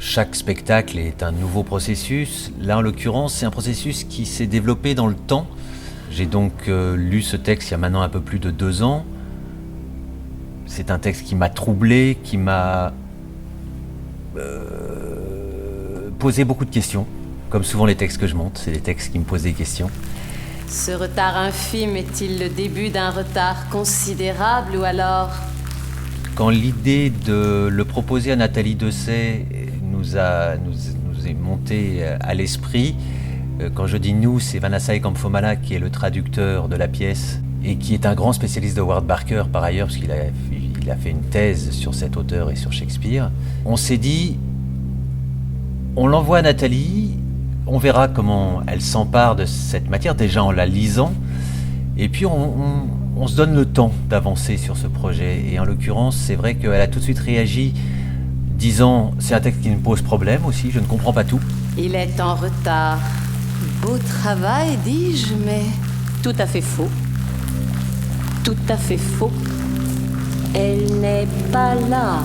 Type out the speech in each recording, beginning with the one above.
Chaque spectacle est un nouveau processus. Là, en l'occurrence, c'est un processus qui s'est développé dans le temps. J'ai donc lu ce texte il y a maintenant un peu plus de 2 ans. C'est un texte qui m'a troublé, qui m'a posé beaucoup de questions. Comme souvent les textes que je monte, c'est des textes qui me posent des questions. Ce retard infime est-il le début d'un retard considérable ou alors... Quand l'idée de le proposer à Nathalie Dessay nous est montée à l'esprit, quand je dis nous, c'est Vanessa Ekamfomala qui est le traducteur de la pièce et qui est un grand spécialiste de Howard Barker par ailleurs, parce qu'il a fait une thèse sur cet auteur et sur Shakespeare. On s'est dit, on l'envoie à Nathalie, on verra comment elle s'empare de cette matière, déjà en la lisant, et puis on se donne le temps d'avancer sur ce projet. Et en l'occurrence, c'est vrai qu'elle a tout de suite réagi, disant, c'est un texte qui me pose problème aussi, je ne comprends pas tout. Il est en retard. Beau travail, dis-je, mais tout à fait faux. Tout à fait faux. Elle n'est pas là.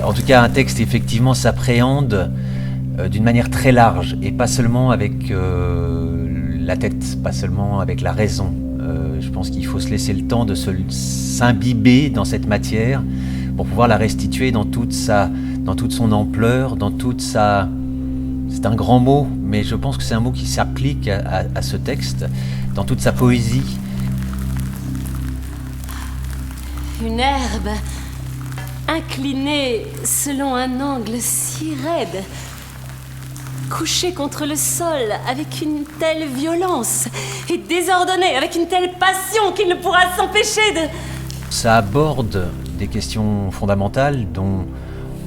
En tout cas, un texte effectivement s'appréhende d'une manière très large et pas seulement avec la tête, pas seulement avec la raison. Je pense qu'il faut se laisser le temps de s'imbiber dans cette matière pour pouvoir la restituer dans toute son ampleur, dans toute sa... C'est un grand mot, mais je pense que c'est un mot qui s'applique à ce texte, dans toute sa poésie. Une herbe inclinée selon un angle si raide, couchée contre le sol avec une telle violence et désordonnée avec une telle passion qu'il ne pourra s'empêcher de... Ça aborde des questions fondamentales, dont,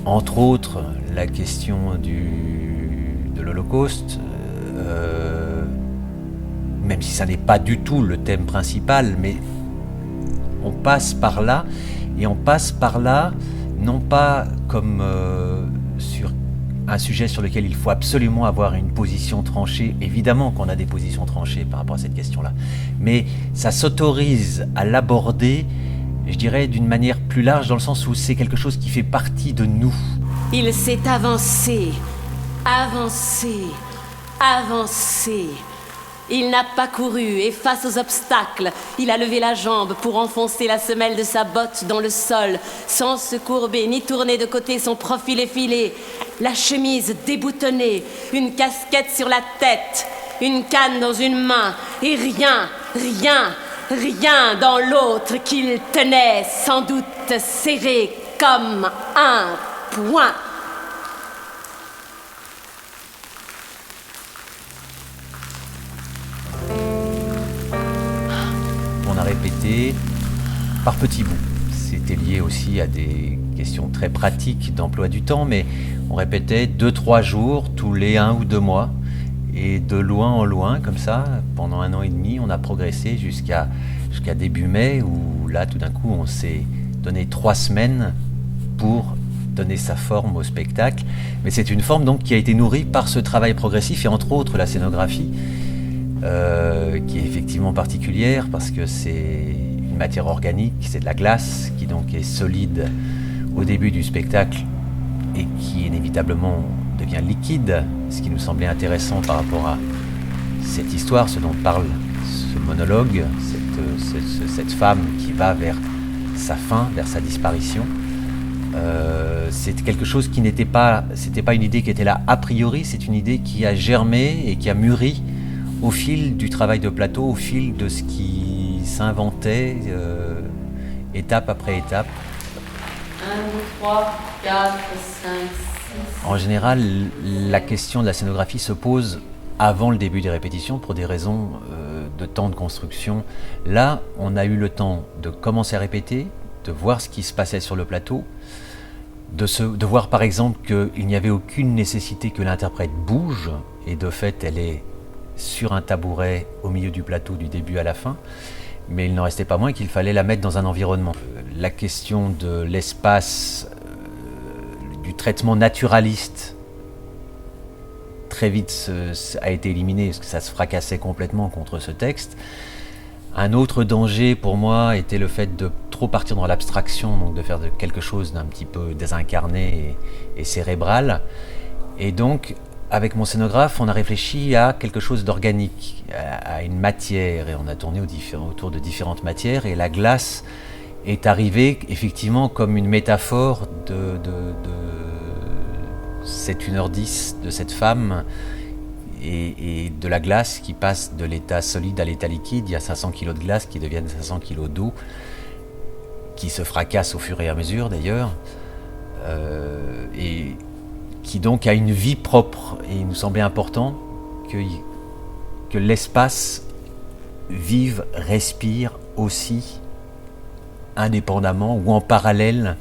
entre autres, la question de l'Holocauste, même si ça n'est pas du tout le thème principal, mais on passe par là, et on passe par là, non pas comme sur un sujet sur lequel il faut absolument avoir une position tranchée, évidemment qu'on a des positions tranchées par rapport à cette question-là, mais ça s'autorise à l'aborder, je dirais, d'une manière plus large, dans le sens où c'est quelque chose qui fait partie de nous. Il s'est avancé, avancé, avancé. Il n'a pas couru et face aux obstacles, il a levé la jambe pour enfoncer la semelle de sa botte dans le sol, sans se courber ni tourner de côté son profil effilé, la chemise déboutonnée, une casquette sur la tête, une canne dans une main et rien dans l'autre qu'il tenait sans doute serré comme un poing. On a répété par petits bouts. C'était lié aussi à des questions très pratiques d'emploi du temps, mais on répétait 2-3 jours tous les 1 ou 2 mois. Et de loin en loin, comme ça, pendant 1 an et demi, on a progressé jusqu'à début mai, où là, tout d'un coup, on s'est donné 3 semaines pour donner sa forme au spectacle. Mais c'est une forme donc qui a été nourrie par ce travail progressif, et entre autres la scénographie, qui est effectivement particulière, parce que c'est une matière organique, c'est de la glace, qui donc est solide au début du spectacle, et qui inévitablement devient liquide, ce qui nous semblait intéressant par rapport à cette histoire, ce dont parle ce monologue, cette femme qui va vers sa fin, vers sa disparition. C'est quelque chose qui c'était pas une idée qui était là a priori, c'est une idée qui a germé et qui a mûri au fil du travail de plateau, au fil de ce qui s'inventait, étape après étape. 1, 2, 3, 4, 5, 6... En général, la question de la scénographie se pose avant le début des répétitions pour des raisons de temps de construction. Là, on a eu le temps de commencer à répéter, de voir ce qui se passait sur le plateau, de voir par exemple qu'il n'y avait aucune nécessité que l'interprète bouge, et de fait elle est sur un tabouret au milieu du plateau du début à la fin, mais il n'en restait pas moins qu'il fallait la mettre dans un environnement. La question de l'espace, du traitement naturaliste, très vite a été éliminée, parce que ça se fracassait complètement contre ce texte. Un autre danger pour moi était le fait de trop partir dans l'abstraction, donc de faire quelque chose d'un petit peu désincarné et cérébral. Et donc, avec mon scénographe, on a réfléchi à quelque chose d'organique, à une matière, et on a tourné autour de différentes matières, et la glace est arrivée effectivement comme une métaphore de cette 1h10 de cette femme, et de la glace qui passe de l'état solide à l'état liquide. Il y a 500 kg de glace qui deviennent 500 kg d'eau, qui se fracassent au fur et à mesure d'ailleurs, et qui donc a une vie propre. Et il nous semblait important que l'espace vive, respire aussi, indépendamment ou en parallèle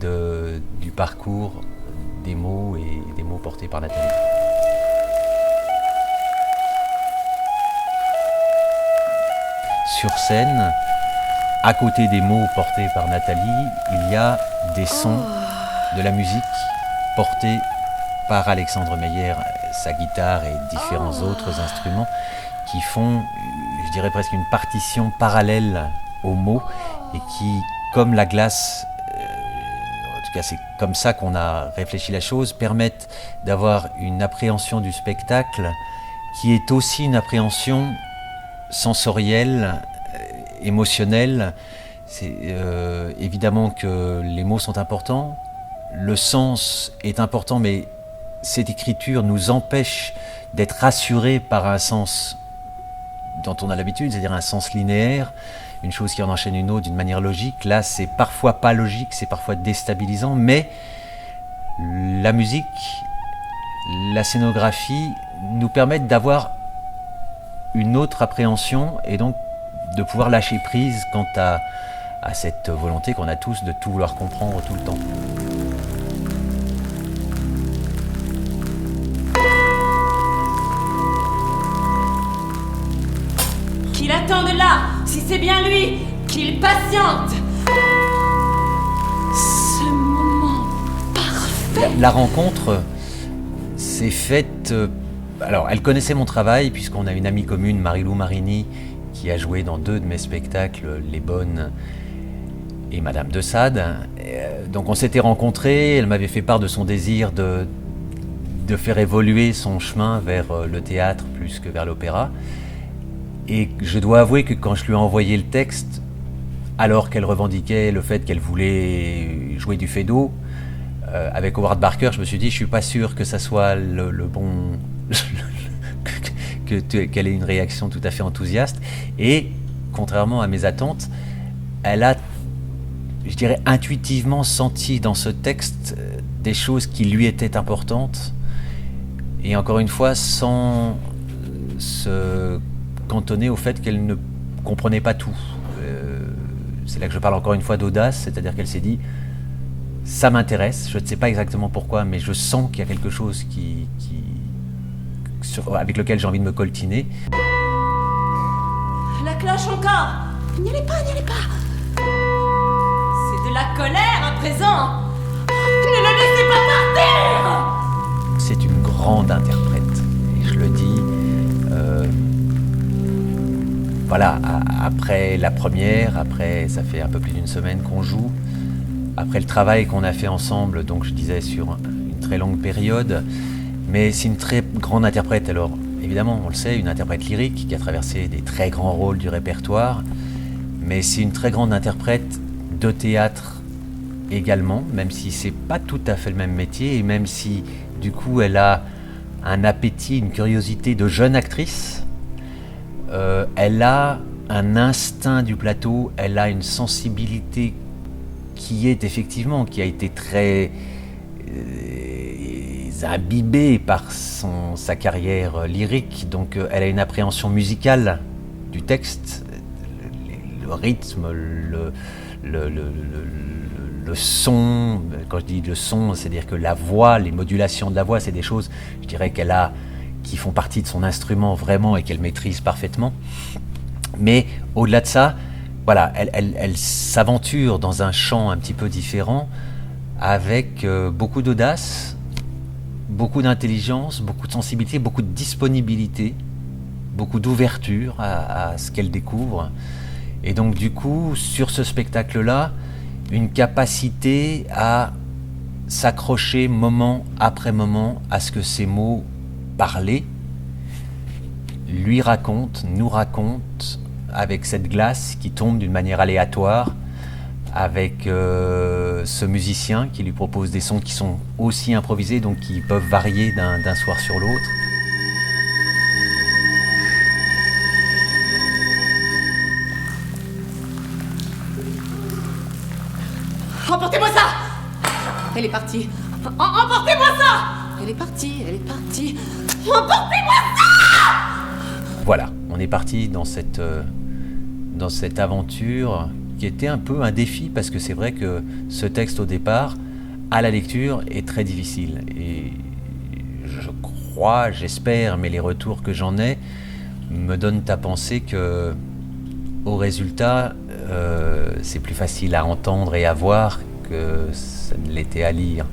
du parcours des mots et des mots portés par Nathalie. Sur scène, à côté des mots portés par Nathalie, il y a des sons de la musique portés par Alexandre Meyer, sa guitare et différents autres instruments qui font, je dirais presque une partition parallèle aux mots et qui, comme la glace, en tout cas c'est comme ça qu'on a réfléchi la chose, permettent d'avoir une appréhension du spectacle qui est aussi une appréhension sensorielle, émotionnelle. C'est évidemment que les mots sont importants, le sens est important, mais cette écriture nous empêche d'être rassurés par un sens dont on a l'habitude, c'est-à-dire un sens linéaire, une chose qui en enchaîne une autre d'une manière logique. Là, c'est parfois pas logique, c'est parfois déstabilisant, mais la musique, la scénographie nous permettent d'avoir une autre appréhension et donc de pouvoir lâcher prise quant à cette volonté qu'on a tous de tout vouloir comprendre tout le temps. Qu'il attende là, si c'est bien lui, qu'il patiente. Ce moment parfait. La rencontre s'est faite... alors, elle connaissait mon travail, puisqu'on a une amie commune, Marie-Lou Marini, qui a joué dans 2 de mes spectacles, Les Bonnes et Madame de Sade. Donc on s'était rencontrés, elle m'avait fait part de son désir de faire évoluer son chemin vers le théâtre plus que vers l'opéra. Et je dois avouer que quand je lui ai envoyé le texte, alors qu'elle revendiquait le fait qu'elle voulait jouer du Feydeau, avec Howard Barker, je me suis dit, je suis pas sûr que ça soit le bon... qu'elle ait une réaction tout à fait enthousiaste. Et, contrairement à mes attentes, elle a, je dirais, intuitivement senti dans ce texte des choses qui lui étaient importantes. Et encore une fois, sans se cantonner au fait qu'elle ne comprenait pas tout. C'est là que je parle encore une fois d'audace, c'est-à-dire qu'elle s'est dit, ça m'intéresse, je ne sais pas exactement pourquoi, mais je sens qu'il y a quelque chose avec lequel j'ai envie de me coltiner. La cloche encore. N'y allez pas, n'y allez pas. C'est de la colère à présent. Ne le laissez pas partir. C'est une grande interprète, et je le dis. Voilà, après la première, après ça fait un peu plus d'1 semaine qu'on joue, après le travail qu'on a fait ensemble, donc je disais sur une très longue période, mais c'est une très grande interprète. Alors évidemment, on le sait, une interprète lyrique qui a traversé des très grands rôles du répertoire, mais c'est une très grande interprète de théâtre également, même si c'est pas tout à fait le même métier, et même si du coup elle a un appétit, une curiosité de jeune actrice. Elle a un instinct du plateau, elle a une sensibilité qui a été très imbibée par sa carrière lyrique. Donc elle a une appréhension musicale du texte, le rythme, le son. Quand je dis le son, c'est-à-dire que la voix, les modulations de la voix, c'est des choses, je dirais, qu'elle a, qui font partie de son instrument vraiment et qu'elle maîtrise parfaitement. Mais au-delà de ça, voilà, elle s'aventure dans un champ un petit peu différent, avec beaucoup d'audace, beaucoup d'intelligence, beaucoup de sensibilité, beaucoup de disponibilité, beaucoup d'ouverture à ce qu'elle découvre. Et donc du coup, sur ce spectacle-là, une capacité à s'accrocher moment après moment à ce que ces mots parlés lui racontent, nous racontent, avec cette glace qui tombe d'une manière aléatoire, avec ce musicien qui lui propose des sons qui sont aussi improvisés, donc qui peuvent varier d'un soir sur l'autre. Emportez-moi ça! Elle est partie. Emportez-moi ça! Elle est partie, elle est partie. Emportez-moi ça! Voilà, on est parti dans cette aventure qui était un peu un défi, parce que c'est vrai que ce texte au départ, à la lecture, est très difficile. Et je crois, j'espère, mais les retours que j'en ai me donnent à penser que, au résultat, c'est plus facile à entendre et à voir que ça ne l'était à lire.